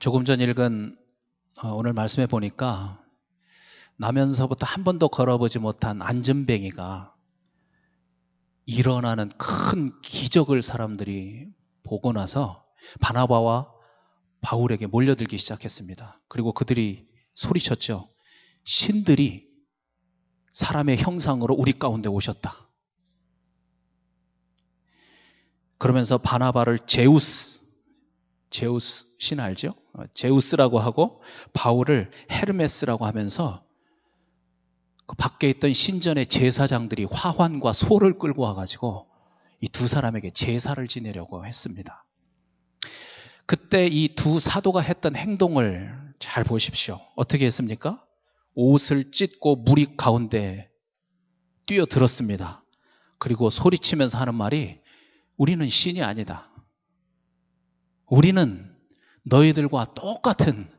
조금 전 읽은 오늘 말씀해 보니까 나면서부터 한 번도 걸어보지 못한 안전뱅이가 일어나는 큰 기적을 사람들이 보고 나서 바나바와 바울에게 몰려들기 시작했습니다. 그리고 그들이 소리쳤죠. 신들이 사람의 형상으로 우리 가운데 오셨다. 그러면서 바나바를 제우스 신 알죠? 제우스라고 하고 바울을 헤르메스라고 하면서 그 밖에 있던 신전의 제사장들이 화환과 소를 끌고 와가지고 이 두 사람에게 제사를 지내려고 했습니다. 그때 이 두 사도가 했던 행동을 잘 보십시오. 어떻게 했습니까? 옷을 찢고 무리 가운데 뛰어들었습니다. 그리고 소리치면서 하는 말이 우리는 신이 아니다. 우리는 너희들과 똑같은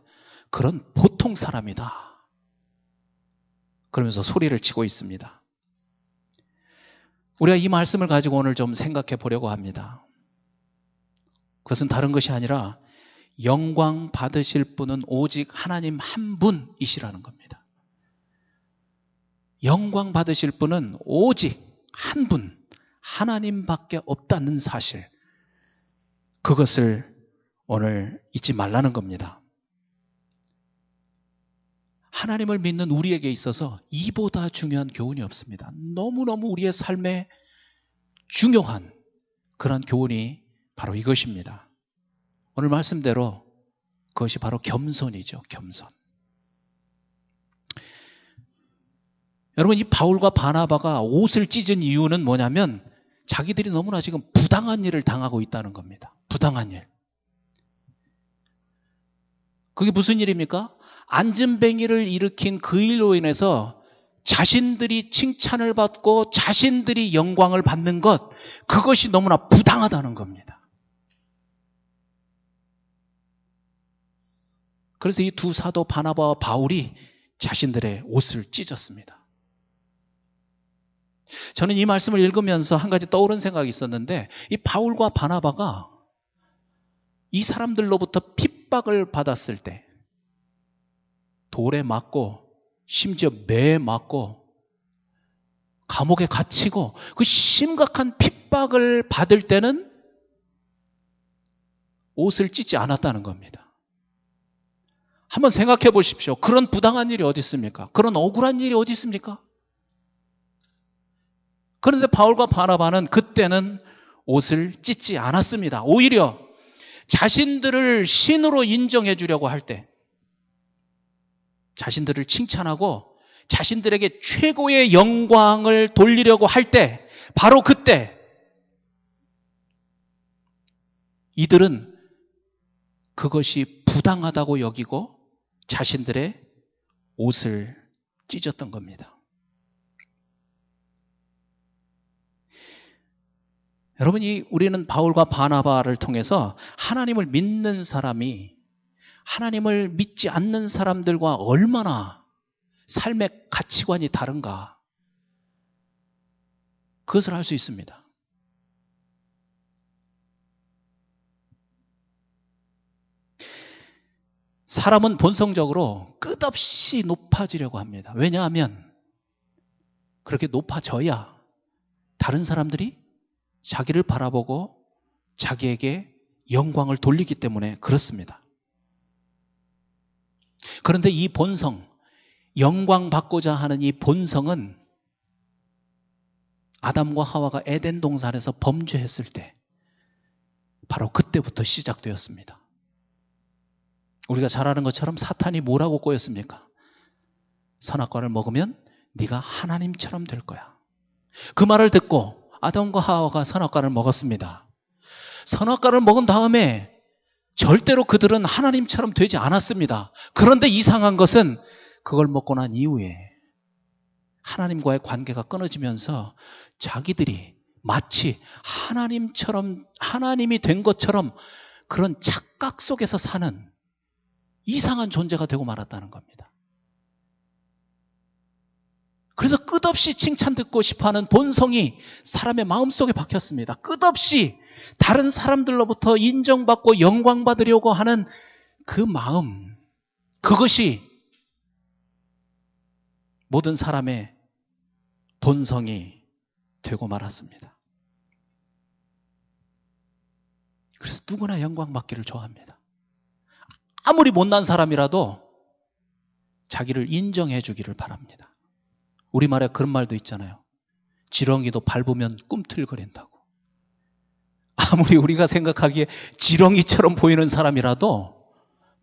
그런 보통 사람이다. 그러면서 소리를 치고 있습니다. 우리가 이 말씀을 가지고 오늘 좀 생각해 보려고 합니다. 그것은 다른 것이 아니라 영광 받으실 분은 오직 하나님 한 분이시라는 겁니다. 영광 받으실 분은 오직 한 분, 하나님밖에 없다는 사실, 그것을 오늘 잊지 말라는 겁니다. 하나님을 믿는 우리에게 있어서 이보다 중요한 교훈이 없습니다. 너무너무 우리의 삶에 중요한 그런 교훈이 바로 이것입니다. 오늘 말씀대로 그것이 바로 겸손이죠. 겸손. 여러분, 이 바울과 바나바가 옷을 찢은 이유는 뭐냐면 자기들이 너무나 지금 부당한 일을 당하고 있다는 겁니다. 부당한 일. 그게 무슨 일입니까? 안전뱅이를 일으킨 그 일로 인해서 자신들이 칭찬을 받고 자신들이 영광을 받는 것, 그것이 너무나 부당하다는 겁니다. 그래서 이 두 사도 바나바와 바울이 자신들의 옷을 찢었습니다. 저는 이 말씀을 읽으면서 한 가지 떠오른 생각이 있었는데, 이 바울과 바나바가 이 사람들로부터 핍박을 받았을 때 돌에 맞고 심지어 매에 맞고 감옥에 갇히고 그 심각한 핍박을 받을 때는 옷을 찢지 않았다는 겁니다. 한번 생각해 보십시오. 그런 부당한 일이 어디 있습니까? 그런 억울한 일이 어디 있습니까? 그런데 바울과 바나바는 그때는 옷을 찢지 않았습니다. 오히려 자신들을 신으로 인정해 주려고 할 때, 자신들을 칭찬하고 자신들에게 최고의 영광을 돌리려고 할 때, 바로 그때 이들은 그것이 부당하다고 여기고 자신들의 옷을 찢었던 겁니다. 여러분, 우리는 바울과 바나바를 통해서 하나님을 믿는 사람이 하나님을 믿지 않는 사람들과 얼마나 삶의 가치관이 다른가, 그것을 알 수 있습니다. 사람은 본성적으로 끝없이 높아지려고 합니다. 왜냐하면 그렇게 높아져야 다른 사람들이 자기를 바라보고 자기에게 영광을 돌리기 때문에 그렇습니다. 그런데 이 본성, 영광 받고자 하는 이 본성은 아담과 하와가 에덴 동산에서 범죄했을 때 바로 그때부터 시작되었습니다. 우리가 잘 아는 것처럼 사탄이 뭐라고 꼬였습니까? 선악과를 먹으면 네가 하나님처럼 될 거야. 그 말을 듣고 아담과 하와가 선악과를 먹었습니다. 선악과를 먹은 다음에 절대로 그들은 하나님처럼 되지 않았습니다. 그런데 이상한 것은 그걸 먹고 난 이후에 하나님과의 관계가 끊어지면서 자기들이 마치 하나님처럼, 하나님이 된 것처럼 그런 착각 속에서 사는 이상한 존재가 되고 말았다는 겁니다. 그래서 끝없이 칭찬 듣고 싶어하는 본성이 사람의 마음속에 박혔습니다. 끝없이 다른 사람들로부터 인정받고 영광받으려고 하는 그 마음, 그것이 모든 사람의 본성이 되고 말았습니다. 그래서 누구나 영광 받기를 좋아합니다. 아무리 못난 사람이라도 자기를 인정해 주기를 바랍니다. 우리말에 그런 말도 있잖아요. 지렁이도 밟으면 꿈틀거린다고. 아무리 우리가 생각하기에 지렁이처럼 보이는 사람이라도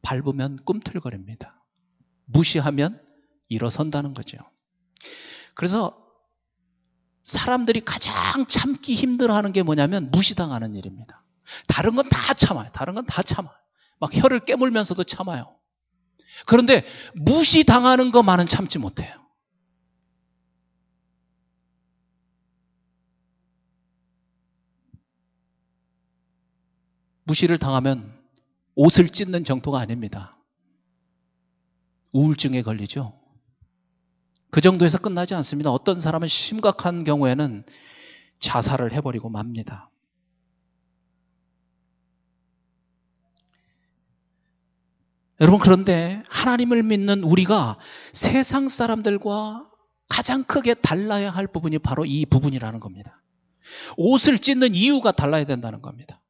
밟으면 꿈틀거립니다. 무시하면 일어선다는 거죠. 그래서 사람들이 가장 참기 힘들어하는 게 뭐냐면 무시당하는 일입니다. 다른 건 다 참아요. 다른 건 다 참아요. 막 혀를 깨물면서도 참아요. 그런데 무시당하는 것만은 참지 못해요. 무시를 당하면 옷을 찢는 정도가 아닙니다. 우울증에 걸리죠. 그 정도에서 끝나지 않습니다. 어떤 사람은 심각한 경우에는 자살을 해버리고 맙니다. 여러분, 그런데 하나님을 믿는 우리가 세상 사람들과 가장 크게 달라야 할 부분이 바로 이 부분이라는 겁니다. 옷을 찢는 이유가 달라야 된다는 겁니다.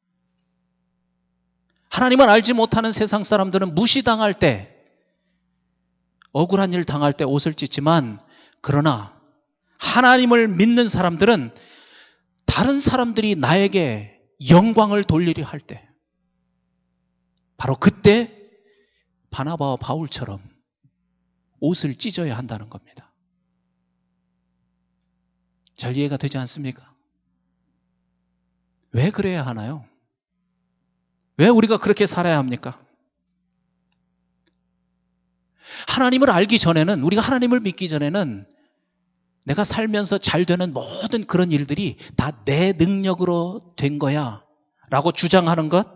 하나님을 알지 못하는 세상 사람들은 무시당할 때, 억울한 일 당할 때 옷을 찢지만, 그러나 하나님을 믿는 사람들은 다른 사람들이 나에게 영광을 돌리려 할 때, 바로 그때 바나바와 바울처럼 옷을 찢어야 한다는 겁니다. 잘 이해가 되지 않습니까? 왜 그래야 하나요? 왜 우리가 그렇게 살아야 합니까? 하나님을 알기 전에는, 우리가 하나님을 믿기 전에는 내가 살면서 잘 되는 모든 그런 일들이 다 내 능력으로 된 거야 라고 주장하는 것,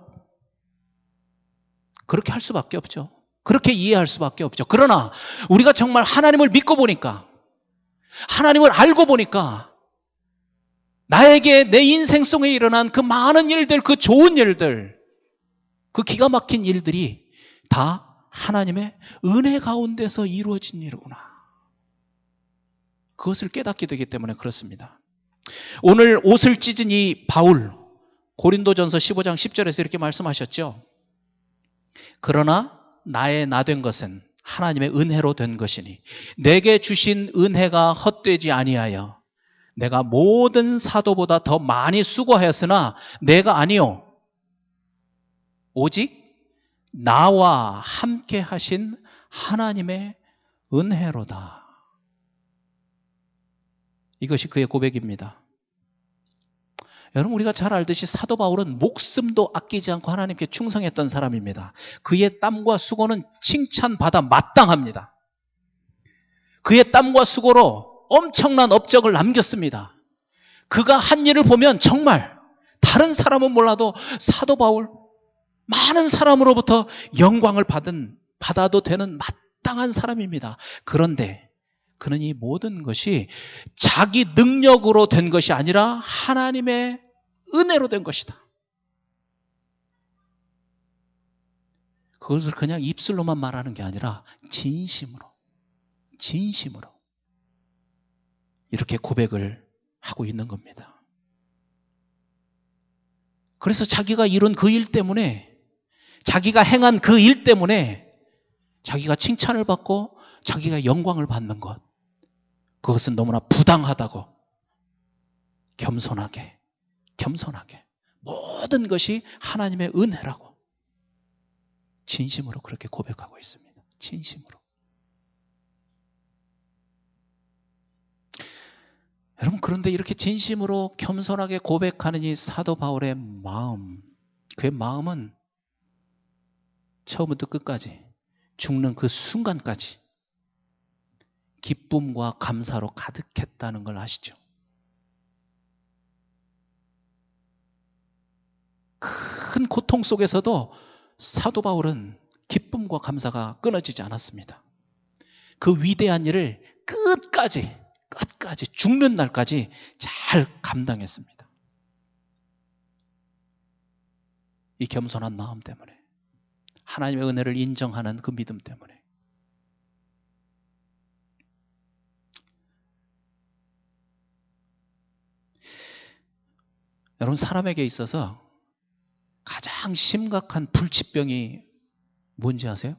그렇게 할 수밖에 없죠. 그렇게 이해할 수밖에 없죠. 그러나 우리가 정말 하나님을 믿고 보니까, 하나님을 알고 보니까 나에게 내 인생 속에 일어난 그 많은 일들, 그 좋은 일들, 그 기가 막힌 일들이 다 하나님의 은혜 가운데서 이루어진 일이구나. 그것을 깨닫게 되기 때문에 그렇습니다. 오늘 옷을 찢은 이 바울, 고린도전서 15장 10절에서 이렇게 말씀하셨죠. 그러나 나의 나 된 것은 하나님의 은혜로 된 것이니 내게 주신 은혜가 헛되지 아니하여 내가 모든 사도보다 더 많이 수고하였으나 내가 아니요 오직 나와 함께 하신 하나님의 은혜로다. 이것이 그의 고백입니다. 여러분, 우리가 잘 알듯이 사도 바울은 목숨도 아끼지 않고 하나님께 충성했던 사람입니다. 그의 땀과 수고는 칭찬받아 마땅합니다. 그의 땀과 수고로 엄청난 업적을 남겼습니다. 그가 한 일을 보면 정말 다른 사람은 몰라도 사도 바울, 많은 사람으로부터 영광을 받아도 되는 마땅한 사람입니다. 그런데 그는 이 모든 것이 자기 능력으로 된 것이 아니라 하나님의 은혜로 된 것이다. 그것을 그냥 입술로만 말하는 게 아니라 진심으로 이렇게 고백을 하고 있는 겁니다. 그래서 자기가 이룬 그 일 때문에, 자기가 행한 그 일 때문에 자기가 칭찬을 받고 자기가 영광을 받는 것, 그것은 너무나 부당하다고 겸손하게 모든 것이 하나님의 은혜라고 진심으로 그렇게 고백하고 있습니다. 진심으로. 여러분, 그런데 이렇게 진심으로 겸손하게 고백하는 이 사도 바울의 마음, 그의 마음은 처음부터 끝까지, 죽는 그 순간까지 기쁨과 감사로 가득했다는 걸 아시죠? 큰 고통 속에서도 사도 바울은 기쁨과 감사가 끊어지지 않았습니다. 그 위대한 일을 끝까지 죽는 날까지 잘 감당했습니다. 이 겸손한 마음 때문에. 하나님의 은혜를 인정하는 그 믿음 때문에. 여러분, 사람에게 있어서 가장 심각한 불치병이 뭔지 아세요?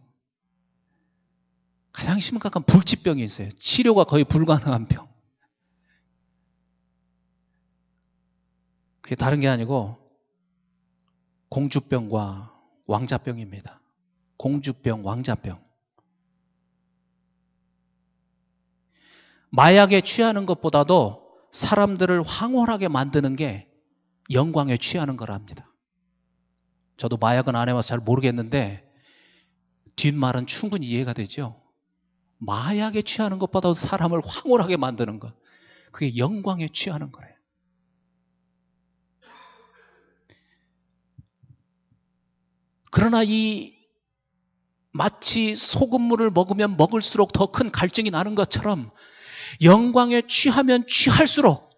가장 심각한 불치병이 있어요. 치료가 거의 불가능한 병. 그게 다른 게 아니고 공주병과 왕자병입니다. 공주병, 왕자병. 마약에 취하는 것보다도 사람들을 황홀하게 만드는 게 영광에 취하는 거랍니다. 저도 마약은 안 해봐서 잘 모르겠는데 뒷말은 충분히 이해가 되죠. 마약에 취하는 것보다도 사람을 황홀하게 만드는 것, 그게 영광에 취하는 거래요. 그러나 이 마치 소금물을 먹으면 먹을수록 더 큰 갈증이 나는 것처럼 영광에 취하면 취할수록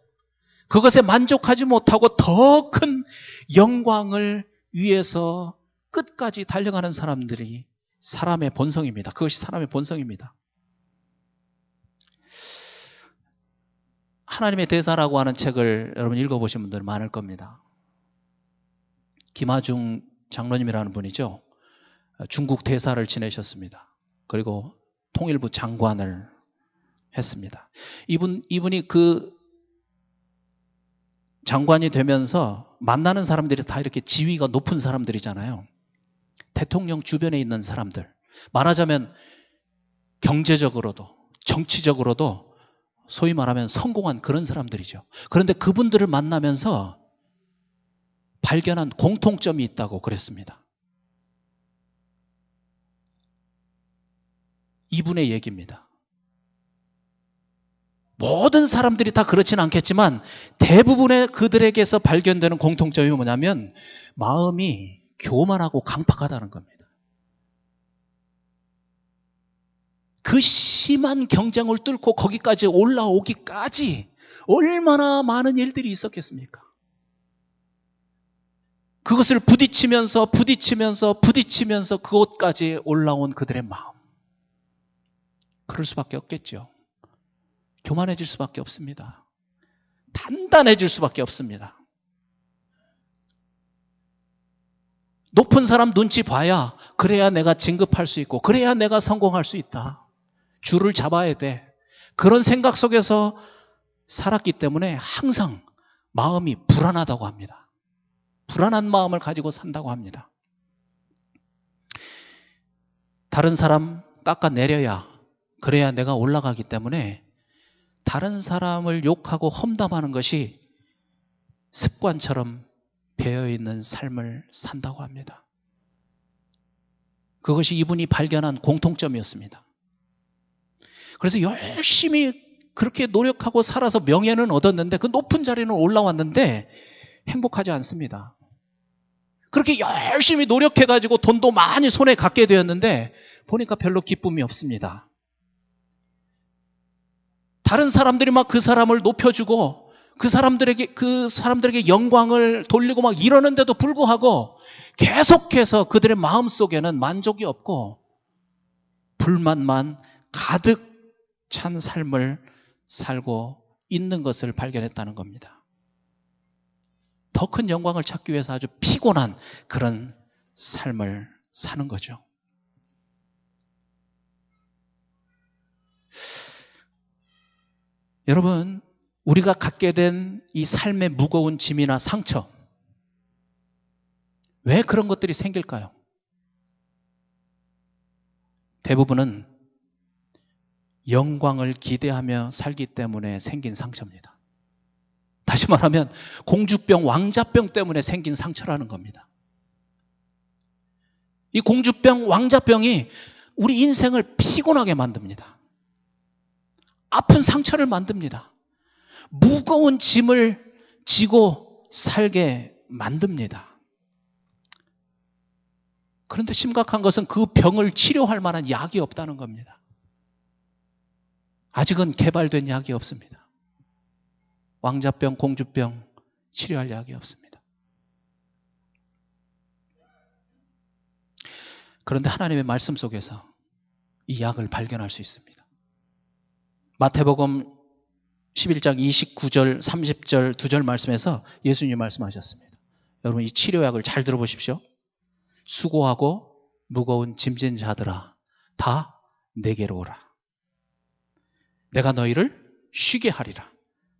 그것에 만족하지 못하고 더 큰 영광을 위해서 끝까지 달려가는 사람들이 사람의 본성입니다. 그것이 사람의 본성입니다. 하나님의 대사라고 하는 책을 여러분 읽어보신 분들 많을 겁니다. 김하중 장로님이라는 분이죠. 중국 대사를 지내셨습니다. 그리고 통일부 장관을 했습니다. 이분이 그 장관이 되면서 만나는 사람들이 다 이렇게 지위가 높은 사람들이잖아요. 대통령 주변에 있는 사람들. 말하자면 경제적으로도 정치적으로도 소위 말하면 성공한 그런 사람들이죠. 그런데 그분들을 만나면서 발견한 공통점이 있다고 그랬습니다. 이분의 얘기입니다. 모든 사람들이 다 그렇지는 않겠지만 대부분의 그들에게서 발견되는 공통점이 뭐냐면 마음이 교만하고 강팍하다는 겁니다. 그 심한 경쟁을 뚫고 거기까지 올라오기까지 얼마나 많은 일들이 있었겠습니까? 그것을 부딪히면서 그곳까지 올라온 그들의 마음. 그럴 수밖에 없겠죠. 교만해질 수밖에 없습니다. 단단해질 수밖에 없습니다. 높은 사람 눈치 봐야 그래야 내가 진급할 수 있고 그래야 내가 성공할 수 있다. 줄을 잡아야 돼. 그런 생각 속에서 살았기 때문에 항상 마음이 불안하다고 합니다. 불안한 마음을 가지고 산다고 합니다. 다른 사람 깎아내려야 그래야 내가 올라가기 때문에 다른 사람을 욕하고 험담하는 것이 습관처럼 배어있는 삶을 산다고 합니다. 그것이 이분이 발견한 공통점이었습니다. 그래서 열심히 그렇게 노력하고 살아서 명예는 얻었는데 그 높은 자리는 올라왔는데 행복하지 않습니다. 그렇게 열심히 노력해가지고 돈도 많이 손에 갖게 되었는데 보니까 별로 기쁨이 없습니다. 다른 사람들이 막 그 사람을 높여주고 그 사람들에게 영광을 돌리고 막 이러는데도 불구하고 계속해서 그들의 마음속에는 만족이 없고 불만만 가득 찬 삶을 살고 있는 것을 발견했다는 겁니다. 더 큰 영광을 찾기 위해서 아주 피곤한 그런 삶을 사는 거죠. 여러분, 우리가 갖게 된 이 삶의 무거운 짐이나 상처, 왜 그런 것들이 생길까요? 대부분은 영광을 기대하며 살기 때문에 생긴 상처입니다. 다시 말하면 공주병, 왕자병 때문에 생긴 상처라는 겁니다. 이 공주병, 왕자병이 우리 인생을 피곤하게 만듭니다. 아픈 상처를 만듭니다. 무거운 짐을 지고 살게 만듭니다. 그런데 심각한 것은 그 병을 치료할 만한 약이 없다는 겁니다. 아직은 개발된 약이 없습니다. 왕자병, 공주병 치료할 약이 없습니다. 그런데 하나님의 말씀 속에서 이 약을 발견할 수 있습니다. 마태복음 11장 29절, 30절 두 절 말씀에서 예수님이 말씀하셨습니다. 여러분 이 치료약을 잘 들어보십시오. 수고하고 무거운 짐진 자들아 다 내게로 오라. 내가 너희를 쉬게 하리라.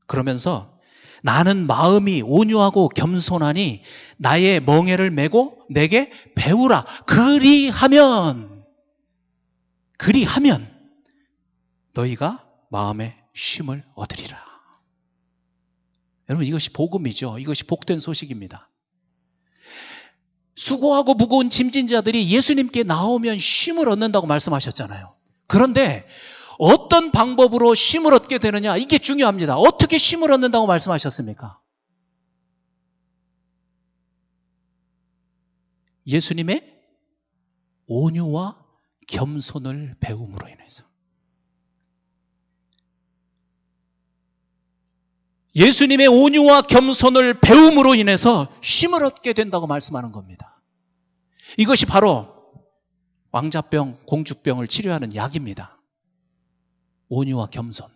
그러면서 나는 마음이 온유하고 겸손하니 나의 멍에를 메고 내게 배우라. 그리하면 너희가 마음의 쉼을 얻으리라. 여러분 이것이 복음이죠. 이것이 복된 소식입니다. 수고하고 무거운 짐진 자들이 예수님께 나오면 쉼을 얻는다고 말씀하셨잖아요. 그런데 어떤 방법으로 쉼을 얻게 되느냐, 이게 중요합니다. 어떻게 쉼을 얻는다고 말씀하셨습니까? 예수님의 온유와 겸손을 배움으로 인해서. 예수님의 온유와 겸손을 배움으로 인해서 쉼을 얻게 된다고 말씀하는 겁니다. 이것이 바로 왕자병, 공주병을 치료하는 약입니다. 온유와 겸손.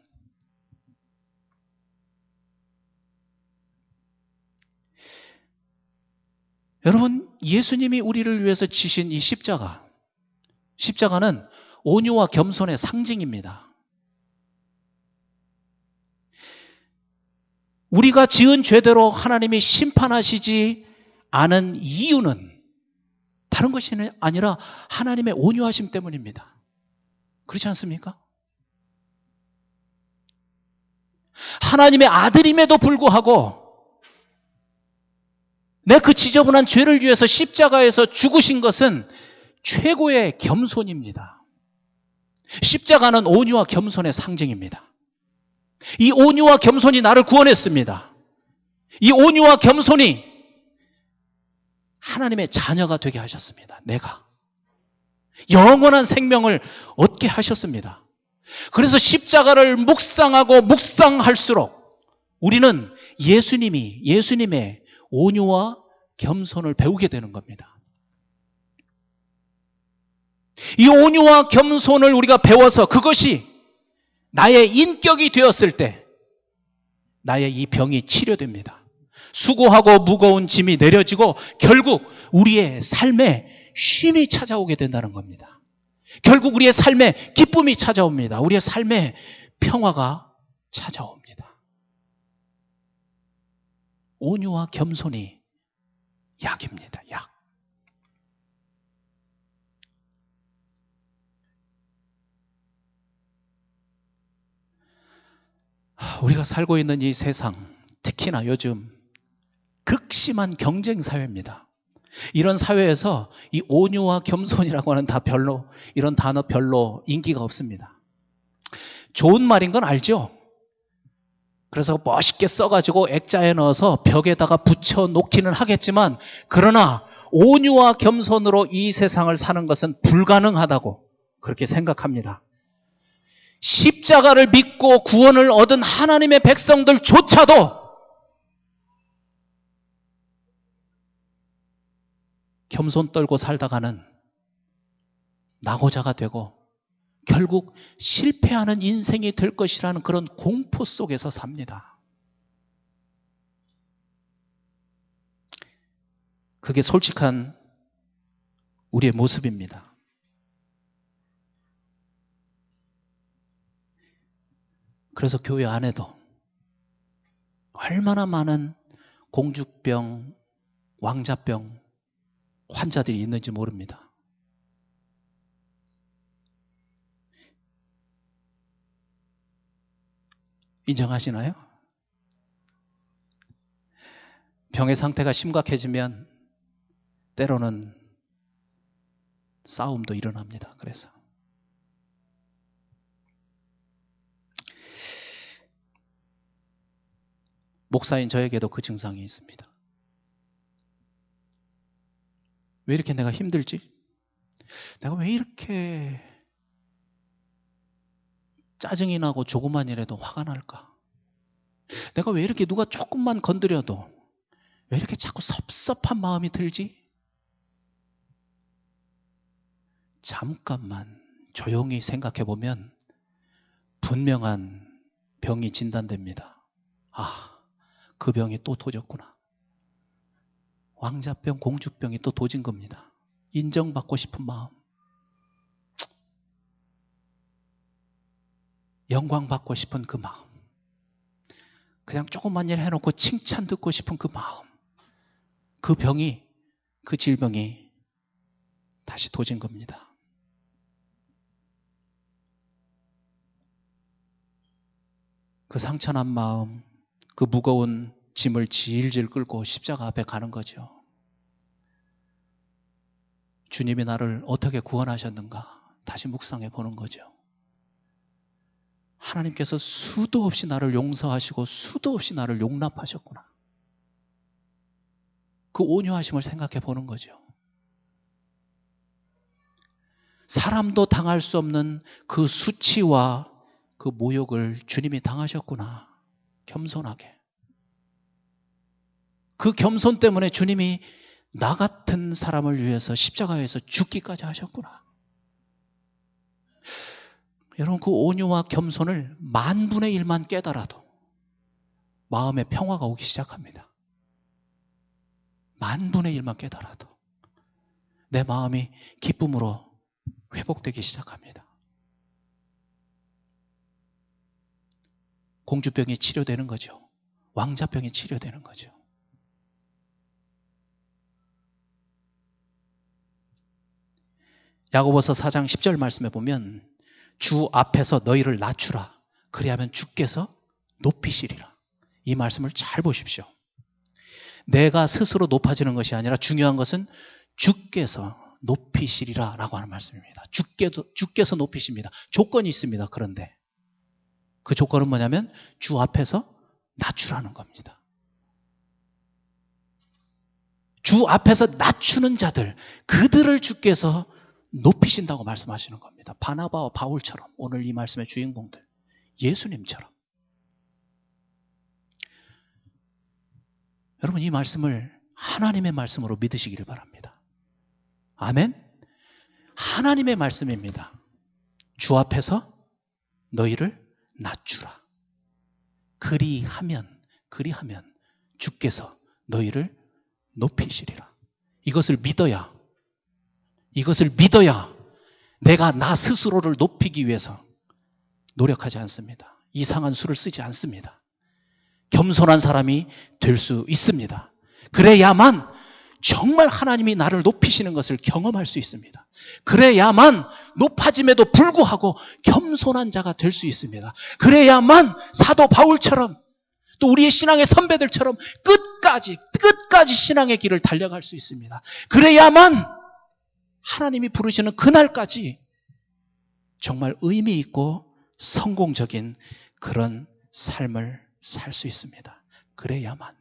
여러분, 예수님이 우리를 위해서 지신 이 십자가는 온유와 겸손의 상징입니다. 우리가 지은 죄대로 하나님이 심판하시지 않은 이유는 다른 것이 아니라 하나님의 온유하심 때문입니다. 그렇지 않습니까? 하나님의 아들임에도 불구하고 내 그 지저분한 죄를 위해서 십자가에서 죽으신 것은 최고의 겸손입니다. 십자가는 온유와 겸손의 상징입니다. 이 온유와 겸손이 나를 구원했습니다. 이 온유와 겸손이 하나님의 자녀가 되게 하셨습니다. 내가 영원한 생명을 얻게 하셨습니다. 그래서 십자가를 묵상하고 묵상할수록 우리는 예수님의 온유와 겸손을 배우게 되는 겁니다. 이 온유와 겸손을 우리가 배워서 그것이 나의 인격이 되었을 때 나의 이 병이 치료됩니다. 수고하고 무거운 짐이 내려지고 결국 우리의 삶에 쉼이 찾아오게 된다는 겁니다. 결국 우리의 삶에 기쁨이 찾아옵니다. 우리의 삶에 평화가 찾아옵니다. 온유와 겸손이 약입니다. 약. 우리가 살고 있는 이 세상, 특히나 요즘 극심한 경쟁 사회입니다. 이런 사회에서 이 온유와 겸손이라고 하는 이런 단어 별로 인기가 없습니다. 좋은 말인 건 알죠? 그래서 멋있게 써가지고 액자에 넣어서 벽에다가 붙여 놓기는 하겠지만, 그러나 온유와 겸손으로 이 세상을 사는 것은 불가능하다고 그렇게 생각합니다. 십자가를 믿고 구원을 얻은 하나님의 백성들조차도 겸손 떨고 살다가는 낙오자가 되고 결국 실패하는 인생이 될 것이라는 그런 공포 속에서 삽니다. 그게 솔직한 우리의 모습입니다. 그래서 교회 안에도 얼마나 많은 공주병, 왕자병 환자들이 있는지 모릅니다. 인정하시나요? 병의 상태가 심각해지면 때로는 싸움도 일어납니다. 그래서 목사인 저에게도 그 증상이 있습니다. 왜 이렇게 내가 힘들지? 내가 왜 이렇게 짜증이 나고 조그만 일에도 화가 날까? 내가 왜 이렇게 누가 조금만 건드려도 왜 이렇게 자꾸 섭섭한 마음이 들지? 잠깐만 조용히 생각해 보면 분명한 병이 진단됩니다. 아, 그 병이 또 도졌구나. 왕자병, 공주병이 또 도진 겁니다. 인정받고 싶은 마음, 영광받고 싶은 그 마음, 그냥 조그만 일 해놓고 칭찬 듣고 싶은 그 마음, 그 병이, 그 질병이 다시 도진 겁니다. 그 상처난 마음, 그 무거운 짐을 질질 끌고 십자가 앞에 가는 거죠. 주님이 나를 어떻게 구원하셨는가 다시 묵상해 보는 거죠. 하나님께서 수도 없이 나를 용서하시고 수도 없이 나를 용납하셨구나. 그 온유하심을 생각해 보는 거죠. 사람도 당할 수 없는 그 수치와 그 모욕을 주님이 당하셨구나. 겸손하게. 그 겸손 때문에 주님이 나 같은 사람을 위해서 십자가에서 죽기까지 하셨구나. 여러분, 그 온유와 겸손을 10,000분의 1만 깨달아도 마음에 평화가 오기 시작합니다. 10,000분의 1만 깨달아도 내 마음이 기쁨으로 회복되기 시작합니다. 공주병이 치료되는 거죠. 왕자병이 치료되는 거죠. 야고보서 4장 10절 말씀에 보면 주 앞에서 너희를 낮추라. 그리하면 주께서 높이시리라. 이 말씀을 잘 보십시오. 내가 스스로 높아지는 것이 아니라 중요한 것은 주께서 높이시리라 라고 하는 말씀입니다. 주께서 높이십니다. 조건이 있습니다. 그런데 그 조건은 뭐냐면 주 앞에서 낮추라는 겁니다. 주 앞에서 낮추는 자들, 그들을 주께서 높이신다고 말씀하시는 겁니다. 바나바와 바울처럼, 오늘 이 말씀의 주인공들, 예수님처럼. 여러분, 이 말씀을 하나님의 말씀으로 믿으시기를 바랍니다. 아멘? 하나님의 말씀입니다. 주 앞에서 너희를 낮추라. 그리하면 주께서 너희를 높이시리라. 이것을 믿어야 내가 나 스스로를 높이기 위해서 노력하지 않습니다. 이상한 수를 쓰지 않습니다. 겸손한 사람이 될 수 있습니다. 그래야만 정말 하나님이 나를 높이시는 것을 경험할 수 있습니다. 그래야만 높아짐에도 불구하고 겸손한 자가 될 수 있습니다. 그래야만 사도 바울처럼 또 우리의 신앙의 선배들처럼 끝까지 신앙의 길을 달려갈 수 있습니다. 그래야만 하나님이 부르시는 그날까지 정말 의미 있고 성공적인 그런 삶을 살 수 있습니다. 그래야만,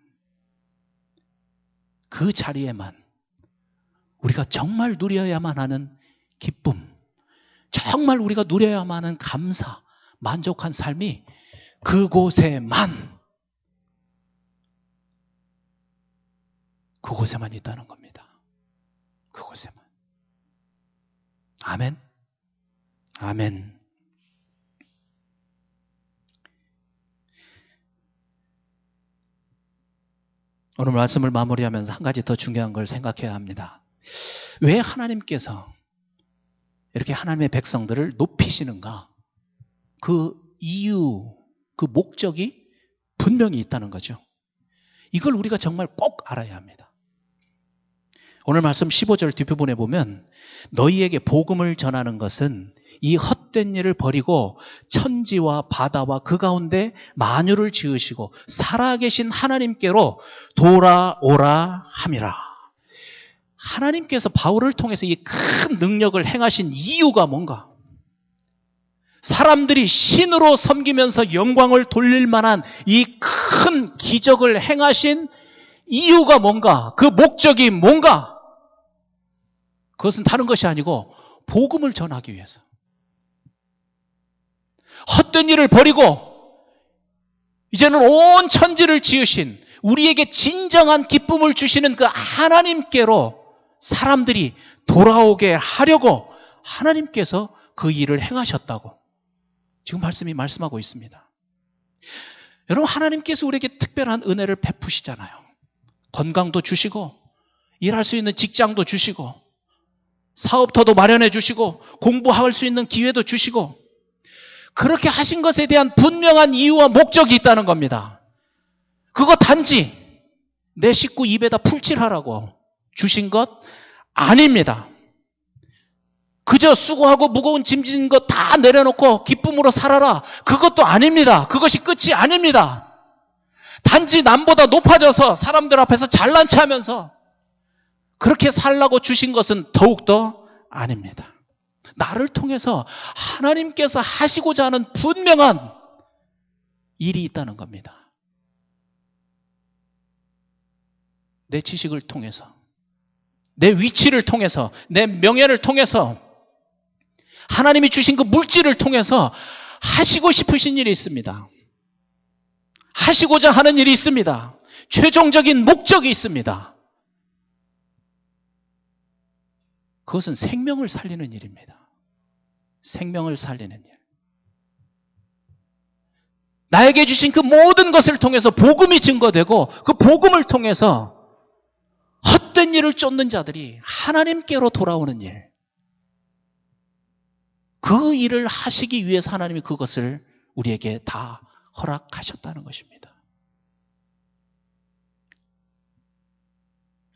그 자리에만 우리가 정말 누려야만 하는 기쁨, 정말 우리가 누려야만 하는 감사, 만족한 삶이 그곳에만 있다는 겁니다. 그곳에만. 아멘. 아멘. 오늘 말씀을 마무리하면서 한 가지 더 중요한 걸 생각해야 합니다. 왜 하나님께서 이렇게 하나님의 백성들을 높이시는가? 그 이유, 그 목적이 분명히 있다는 거죠. 이걸 우리가 정말 꼭 알아야 합니다. 오늘 말씀 15절 뒷부분에 보면 너희에게 복음을 전하는 것은 이 헛된 일을 버리고 천지와 바다와 그 가운데 만유를 지으시고 살아계신 하나님께로 돌아오라 함이라. 하나님께서 바울을 통해서 이 큰 능력을 행하신 이유가 뭔가? 사람들이 신으로 섬기면서 영광을 돌릴 만한 이 큰 기적을 행하신 이유가 뭔가? 그 목적이 뭔가? 그것은 다른 것이 아니고 복음을 전하기 위해서. 헛된 일을 버리고 이제는 온 천지를 지으신 우리에게 진정한 기쁨을 주시는 그 하나님께로 사람들이 돌아오게 하려고 하나님께서 그 일을 행하셨다고 지금 말씀이 말씀하고 있습니다. 여러분, 하나님께서 우리에게 특별한 은혜를 베푸시잖아요. 건강도 주시고 일할 수 있는 직장도 주시고 사업터도 마련해 주시고 공부할 수 있는 기회도 주시고 그렇게 하신 것에 대한 분명한 이유와 목적이 있다는 겁니다. 그거 단지 내 식구 입에다 풀칠하라고 주신 것 아닙니다. 그저 수고하고 무거운 짐진 것 다 내려놓고 기쁨으로 살아라. 그것도 아닙니다. 그것이 끝이 아닙니다. 단지 남보다 높아져서 사람들 앞에서 잘난 체하면서 그렇게 살라고 주신 것은 더욱더 아닙니다. 나를 통해서 하나님께서 하시고자 하는 분명한 일이 있다는 겁니다. 내 지식을 통해서, 내 위치를 통해서, 내 명예를 통해서, 하나님이 주신 그 물질을 통해서 하시고 싶으신 일이 있습니다. 하시고자 하는 일이 있습니다. 최종적인 목적이 있습니다. 그것은 생명을 살리는 일입니다. 생명을 살리는 일. 나에게 주신 그 모든 것을 통해서 복음이 증거되고 그 복음을 통해서 헛된 일을 쫓는 자들이 하나님께로 돌아오는 일. 그 일을 하시기 위해서 하나님이 그것을 우리에게 다 허락하셨다는 것입니다.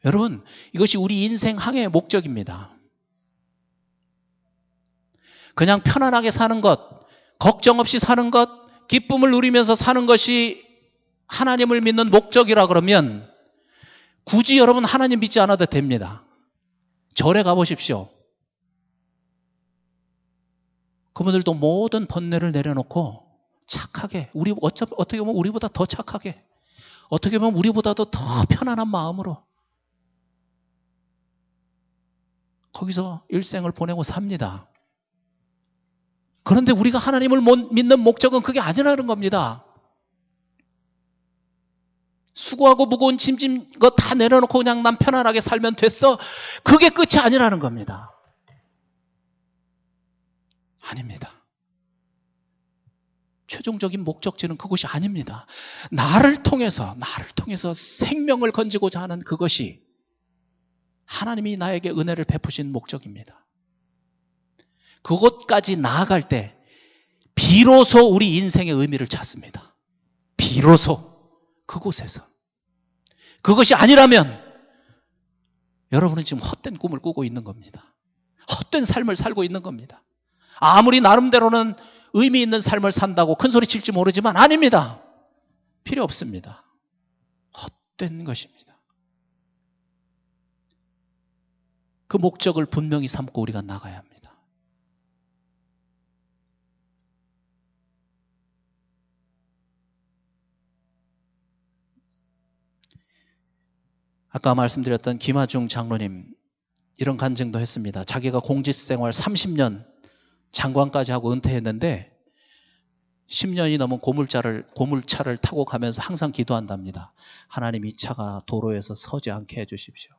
여러분, 이것이 우리 인생 항해의 목적입니다. 그냥 편안하게 사는 것, 걱정 없이 사는 것, 기쁨을 누리면서 사는 것이 하나님을 믿는 목적이라 그러면 굳이 여러분 하나님 믿지 않아도 됩니다. 절에 가보십시오. 그분들도 모든 번뇌를 내려놓고 착하게, 어떻게 보면 우리보다 더 착하게, 어떻게 보면 우리보다도 더 편안한 마음으로 거기서 일생을 보내고 삽니다. 그런데 우리가 하나님을 못 믿는 목적은 그게 아니라는 겁니다. 수고하고 무거운 짐진 거 다 내려놓고 그냥 난 편안하게 살면 됐어. 그게 끝이 아니라는 겁니다. 아닙니다. 최종적인 목적지는 그것이 아닙니다. 나를 통해서 생명을 건지고자 하는 그것이 하나님이 나에게 은혜를 베푸신 목적입니다. 그것까지 나아갈 때 비로소 우리 인생의 의미를 찾습니다. 비로소 그곳에서. 그것이 아니라면 여러분은 지금 헛된 꿈을 꾸고 있는 겁니다. 헛된 삶을 살고 있는 겁니다. 아무리 나름대로는 의미 있는 삶을 산다고 큰 소리 칠지 모르지만 아닙니다. 필요 없습니다. 헛된 것입니다. 그 목적을 분명히 삼고 우리가 나가야 합니다. 아까 말씀드렸던 김하중 장로님 이런 간증도 했습니다. 자기가 공직생활 30년 장관까지 하고 은퇴했는데 10년이 넘은 고물차를 타고 가면서 항상 기도한답니다. 하나님, 이 차가 도로에서 서지 않게 해주십시오.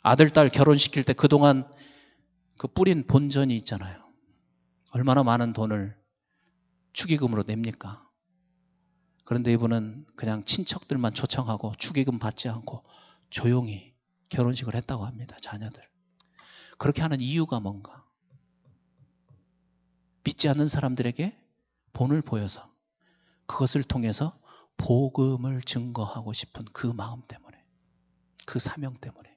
아들, 딸 결혼시킬 때 그동안 그 뿌린 본전이 있잖아요. 얼마나 많은 돈을 축의금으로 냅니까? 그런데 이분은 그냥 친척들만 초청하고 축의금 받지 않고 조용히 결혼식을 했다고 합니다. 자녀들. 그렇게 하는 이유가 뭔가? 믿지 않는 사람들에게 본을 보여서 그것을 통해서 복음을 증거하고 싶은 그 마음 때문에, 그 사명 때문에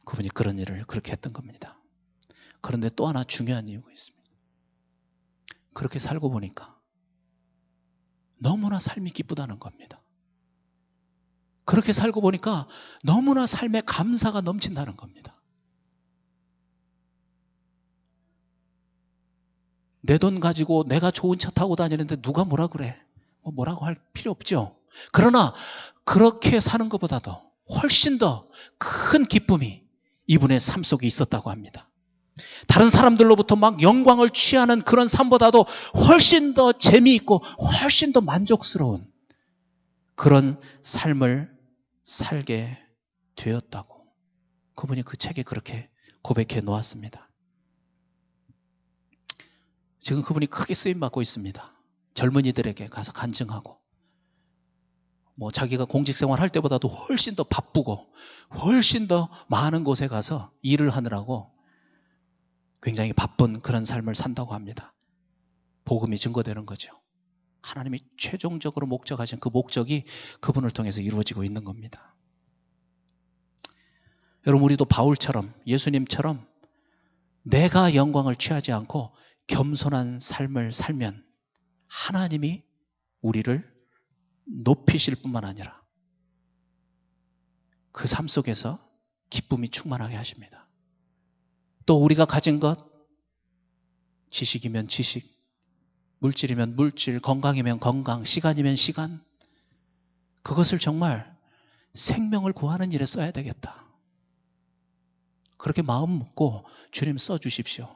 그분이 그런 일을 그렇게 했던 겁니다. 그런데 또 하나 중요한 이유가 있습니다. 그렇게 살고 보니까 너무나 삶이 기쁘다는 겁니다. 그렇게 살고 보니까 너무나 삶에 감사가 넘친다는 겁니다. 내 돈 가지고 내가 좋은 차 타고 다니는데 누가 뭐라 그래? 뭐라고 할 필요 없죠. 그러나 그렇게 사는 것보다도 훨씬 더 큰 기쁨이 이분의 삶 속에 있었다고 합니다. 다른 사람들로부터 막 영광을 취하는 그런 삶보다도 훨씬 더 재미있고 훨씬 더 만족스러운 그런 삶을 살게 되었다고 그분이 그 책에 그렇게 고백해 놓았습니다. 지금 그분이 크게 쓰임받고 있습니다. 젊은이들에게 가서 간증하고, 자기가 공직생활 할 때보다도 훨씬 더 바쁘고 훨씬 더 많은 곳에 가서 일을 하느라고 굉장히 바쁜 그런 삶을 산다고 합니다. 복음이 증거되는 거죠. 하나님이 최종적으로 목적하신 그 목적이 그분을 통해서 이루어지고 있는 겁니다. 여러분, 우리도 바울처럼, 예수님처럼 내가 영광을 취하지 않고 겸손한 삶을 살면 하나님이 우리를 높이실 뿐만 아니라 그 삶 속에서 기쁨이 충만하게 하십니다. 또 우리가 가진 것, 지식이면 지식, 물질이면 물질, 건강이면 건강, 시간이면 시간, 그것을 정말 생명을 구하는 일에 써야 되겠다. 그렇게 마음 먹고 주님 써주십시오.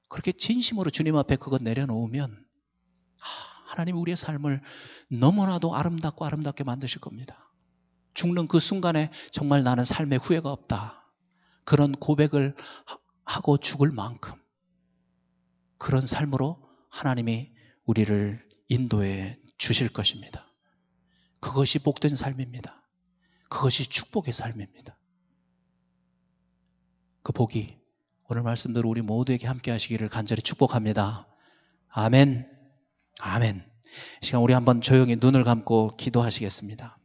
그렇게 진심으로 주님 앞에 그것 내려놓으면 하나님 우리의 삶을 너무나도 아름답고 아름답게 만드실 겁니다. 죽는 그 순간에 정말 나는 삶에 후회가 없다. 그런 고백을 하고 죽을 만큼 그런 삶으로 하나님이 우리를 인도해 주실 것입니다. 그것이 복된 삶입니다. 그것이 축복의 삶입니다. 그 복이 오늘 말씀대로 우리 모두에게 함께 하시기를 간절히 축복합니다. 아멘. 아멘. 이 시간 우리 한번 조용히 눈을 감고 기도하시겠습니다.